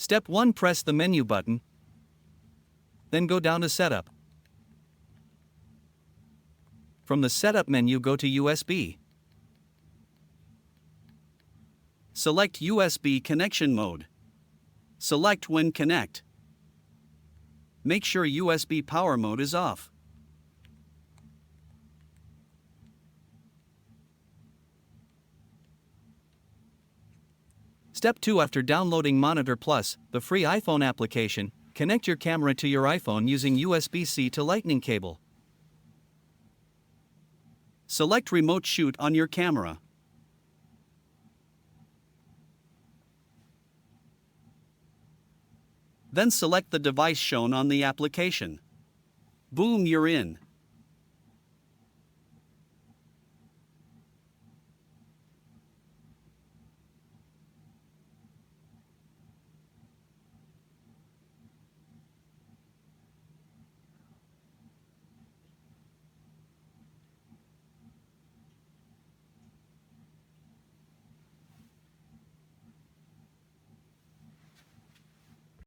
Step 1. Press the menu button. Then go down to Setup. From the Setup menu, go to USB. Select USB connection mode. Select When Connect. Make sure USB power mode is off. Step 2. After downloading Monitor Plus, the free iPhone application, connect your camera to your iPhone using USB-C to Lightning cable. Select Remote Shoot on your camera. Then select the device shown on the application. Boom, you're in.